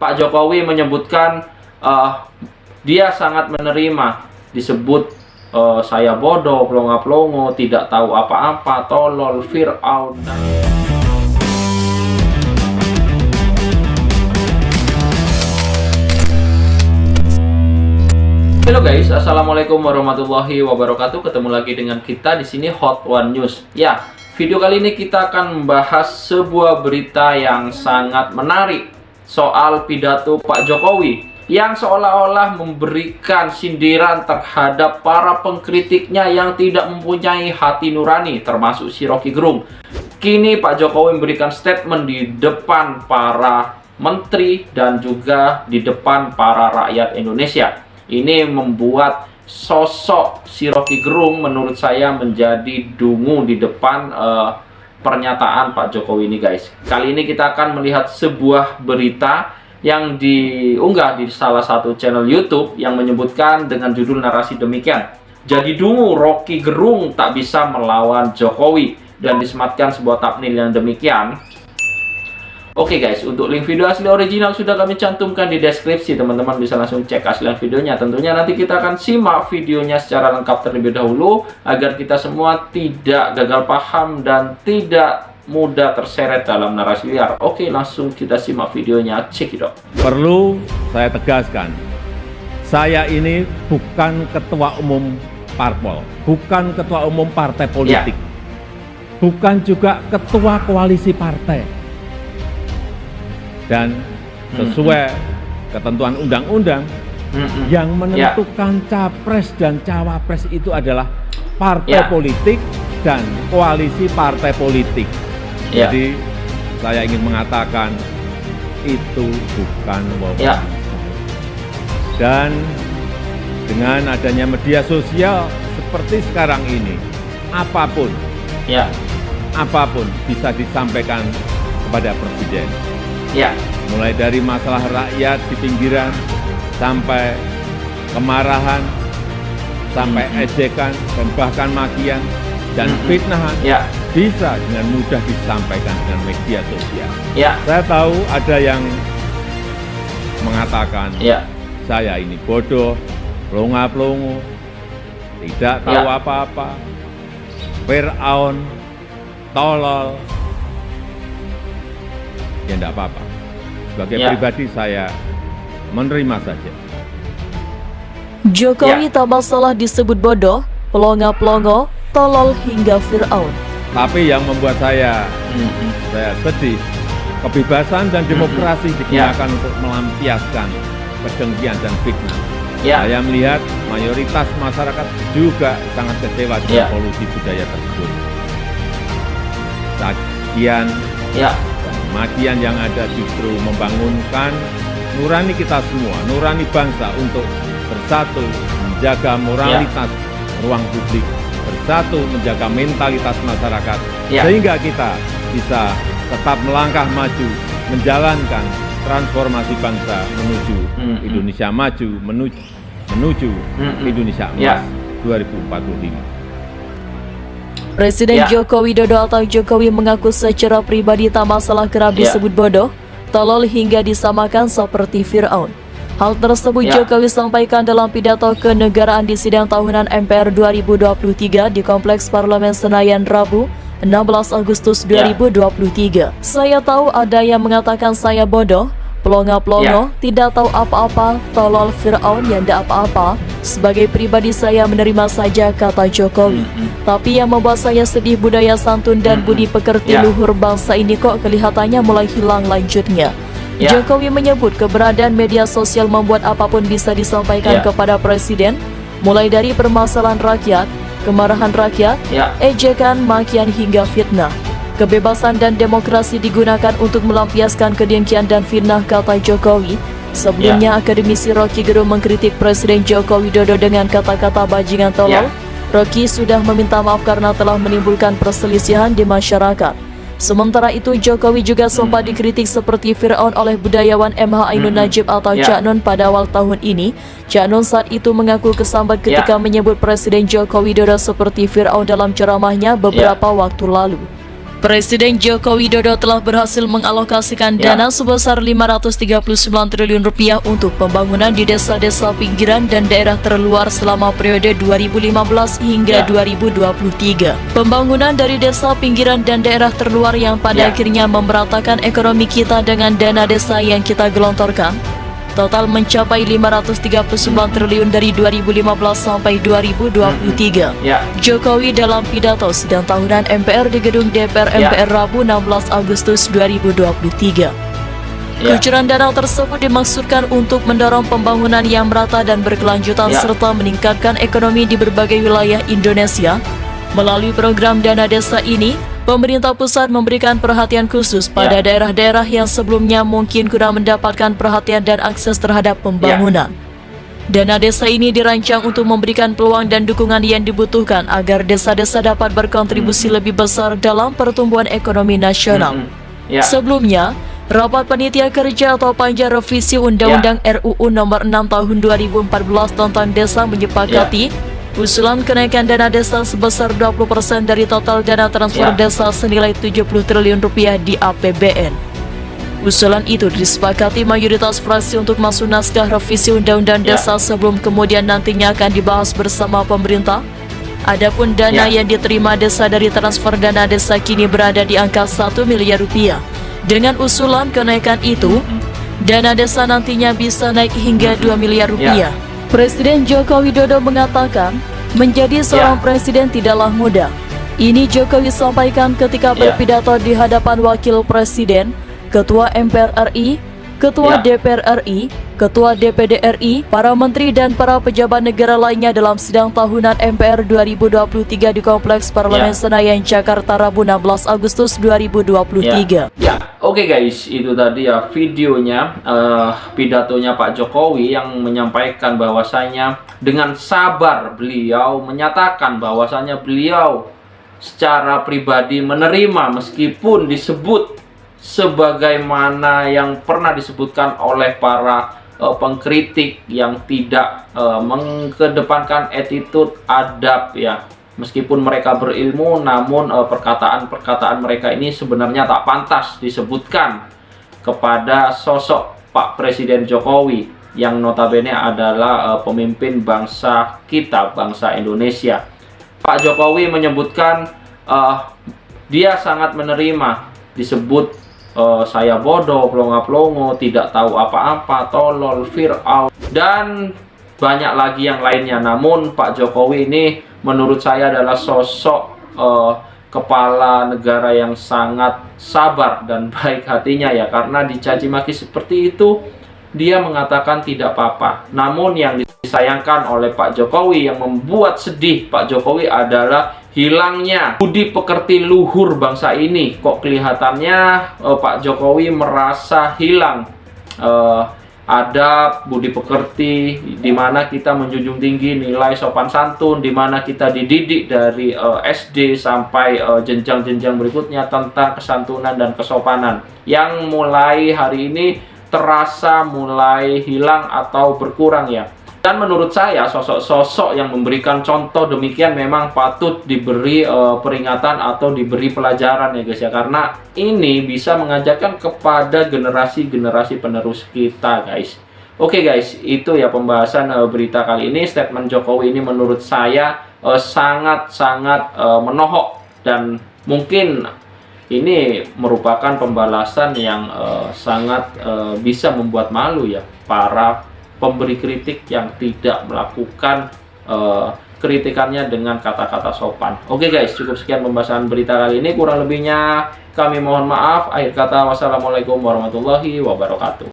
Pak Jokowi menyebutkan dia sangat menerima disebut saya bodoh, pelongo-pelongo, tidak tahu apa-apa, tolol, Fir'aun. Halo guys, assalamualaikum warahmatullahi wabarakatuh. Ketemu lagi dengan kita di sini Hot One News. Ya, video kali ini kita akan membahas sebuah berita yang sangat menarik soal pidato Pak Jokowi yang seolah-olah memberikan sindiran terhadap para pengkritiknya yang tidak mempunyai hati nurani, termasuk si Rocky Gerung. Kini Pak Jokowi memberikan statement di depan para menteri dan juga di depan para rakyat Indonesia. Ini membuat sosok si Rocky Gerung menurut saya menjadi dungu di depan pernyataan Pak Jokowi ini guys. Kali ini kita akan melihat sebuah berita yang diunggah di salah satu channel YouTube yang menyebutkan dengan judul narasi demikian. Jadi dungu, Rocky Gerung tak bisa melawan Jokowi, dan disematkan sebuah thumbnail yang demikian. Oke guys, untuk link video asli original sudah kami cantumkan di deskripsi. Teman-teman bisa langsung cek asli videonya. Tentunya nanti kita akan simak videonya secara lengkap terlebih dahulu agar kita semua tidak gagal paham dan tidak mudah terseret dalam narasi liar. Oke, langsung kita simak videonya. Check it out. Perlu saya tegaskan, saya ini bukan ketua umum parpol, bukan ketua umum partai politik, bukan juga ketua koalisi partai. Dan sesuai ketentuan undang-undang, yang menentukan capres dan cawapres itu adalah partai politik dan koalisi partai politik. Jadi saya ingin mengatakan itu bukan wewenang. Dan dengan adanya media sosial seperti sekarang ini, apapun bisa disampaikan kepada presiden. Mulai dari masalah rakyat di pinggiran sampai kemarahan, sampai ejekan dan bahkan makian dan fitnahan bisa dengan mudah disampaikan dengan media sosial. Saya tahu ada yang mengatakan saya ini bodoh, pelongo-pelongo, tidak tahu apa-apa, Fir'aun, tolol. Ya enggak apa-apa. Sebagai pribadi saya menerima saja. Jokowi tak masalah disebut bodoh, pelongo-pelongo, tolol hingga Fir'aun. Tapi yang membuat saya sedih, kebebasan dan demokrasi digunakan untuk melampiaskan kedengkian dan fitnah. Saya melihat mayoritas masyarakat juga sangat kecewa dengan polusi budaya tersebut. Cacian dan makian yang ada justru membangunkan nurani kita semua, nurani bangsa untuk bersatu, menjaga moralitas ruang publik, bersatu menjaga mentalitas masyarakat, sehingga kita bisa tetap melangkah maju, menjalankan transformasi bangsa menuju Indonesia maju, menuju Indonesia emas 2045. Presiden Joko Widodo atau Jokowi mengaku secara pribadi tak masalah kerap disebut bodoh, tolol hingga disamakan seperti Fir'aun. Hal tersebut Jokowi sampaikan dalam pidato kenegaraan di sidang tahunan MPR 2023 di Kompleks Parlemen Senayan Rabu 16 Agustus 2023. Saya tahu ada yang mengatakan saya bodoh, pelongo-pelongo, tidak tahu apa-apa, tolol, Fir'aun yang tidak apa-apa. Sebagai pribadi saya menerima saja, kata Jokowi. Tapi yang membuat saya sedih, budaya santun dan budi pekerti luhur bangsa ini kok kelihatannya mulai hilang lanjutnya. Jokowi menyebut keberadaan media sosial membuat apapun bisa disampaikan kepada presiden, mulai dari permasalahan rakyat, kemarahan rakyat, ejekan, makian hingga fitnah. Kebebasan dan demokrasi digunakan untuk melampiaskan kedengkian dan fitnah, kata Jokowi. Sebelumnya, akademisi Rocky Gerung mengkritik Presiden Joko Widodo dengan kata-kata bajingan tolol. Rocky sudah meminta maaf karena telah menimbulkan perselisihan di masyarakat. Sementara itu, Jokowi juga sempat dikritik seperti Fir'aun oleh budayawan MH Ainun Najib atau Cak Nun pada awal tahun ini. Cak Nun saat itu mengaku kesambat ketika menyebut Presiden Joko Widodo seperti Fir'aun dalam ceramahnya beberapa waktu lalu. Presiden Joko Widodo telah berhasil mengalokasikan dana sebesar 539 triliun rupiah untuk pembangunan di desa-desa pinggiran dan daerah terluar selama periode 2015 hingga 2023. Pembangunan dari desa pinggiran dan daerah terluar yang pada akhirnya memeratakan ekonomi kita dengan dana desa yang kita gelontorkan total mencapai 539 triliun dari 2015 sampai 2023. Jokowi dalam pidato sidang tahunan MPR di gedung DPR MPR Rabu 16 Agustus 2023. Kucuran dana tersebut dimaksudkan untuk mendorong pembangunan yang merata dan berkelanjutan serta meningkatkan ekonomi di berbagai wilayah Indonesia. Melalui program dana desa ini, pemerintah pusat memberikan perhatian khusus pada daerah-daerah yang sebelumnya mungkin kurang mendapatkan perhatian dan akses terhadap pembangunan. Dana desa ini dirancang untuk memberikan peluang dan dukungan yang dibutuhkan agar desa-desa dapat berkontribusi lebih besar dalam pertumbuhan ekonomi nasional. Sebelumnya, Rapat Panitia Kerja atau Panja Revisi Undang-Undang RUU Nomor 6 Tahun 2014 tentang Desa menyepakati usulan kenaikan dana desa sebesar 20% dari total dana transfer desa senilai 70 triliun rupiah di APBN. Usulan itu disepakati mayoritas fraksi untuk masuk naskah revisi Undang-Undang Desa sebelum kemudian nantinya akan dibahas bersama pemerintah. Adapun dana yang diterima desa dari transfer dana desa kini berada di angka 1 miliar rupiah. Dengan usulan kenaikan itu, dana desa nantinya bisa naik hingga 2 miliar rupiah. Presiden Joko Widodo mengatakan, menjadi seorang presiden tidaklah mudah. Ini Jokowi sampaikan ketika berpidato di hadapan Wakil Presiden, Ketua MPR RI, Ketua DPR RI, Ketua DPD RI, para menteri dan para pejabat negara lainnya dalam sidang tahunan MPR 2023 di Kompleks Parlemen Senayan, Jakarta, Rabu 16 Agustus 2023. Oke guys, itu tadi ya videonya, pidatonya Pak Jokowi yang menyampaikan bahwasanya dengan sabar beliau menyatakan bahwasanya beliau secara pribadi menerima meskipun disebut sebagaimana yang pernah disebutkan oleh para pengkritik yang tidak mengedepankan attitude adab ya. Meskipun mereka berilmu, namun perkataan-perkataan mereka ini sebenarnya tak pantas disebutkan kepada sosok Pak Presiden Jokowi yang notabene adalah pemimpin bangsa kita, bangsa Indonesia. Pak Jokowi menyebutkan dia sangat menerima disebut saya bodoh, plonga-plongo, tidak tahu apa-apa, tolol, Fir'aun, dan banyak lagi yang lainnya. Namun Pak Jokowi ini menurut saya adalah sosok kepala negara yang sangat sabar dan baik hatinya ya, karena dicaci maki seperti itu dia mengatakan tidak apa-apa. Namun yang disayangkan oleh Pak Jokowi, yang membuat sedih Pak Jokowi adalah hilangnya budi pekerti luhur bangsa ini. Kok kelihatannya Pak Jokowi merasa hilang adab, budi pekerti, di mana kita menjunjung tinggi nilai sopan santun, di mana kita dididik dari SD sampai jenjang-jenjang berikutnya tentang kesantunan dan kesopanan, yang mulai hari ini terasa mulai hilang atau berkurang ya. Dan menurut saya sosok-sosok yang memberikan contoh demikian memang patut diberi peringatan atau diberi pelajaran ya guys ya, karena ini bisa mengajarkan kepada generasi-generasi penerus kita guys. Oke guys, itu ya pembahasan berita kali ini. Statement Jokowi ini menurut saya sangat-sangat menohok, dan mungkin ini merupakan pembalasan yang sangat bisa membuat malu ya para pemberi kritik yang tidak melakukan kritikannya dengan kata-kata sopan. Oke guys, cukup sekian pembahasan berita kali ini. Kurang lebihnya kami mohon maaf. Akhir kata, wassalamualaikum warahmatullahi wabarakatuh.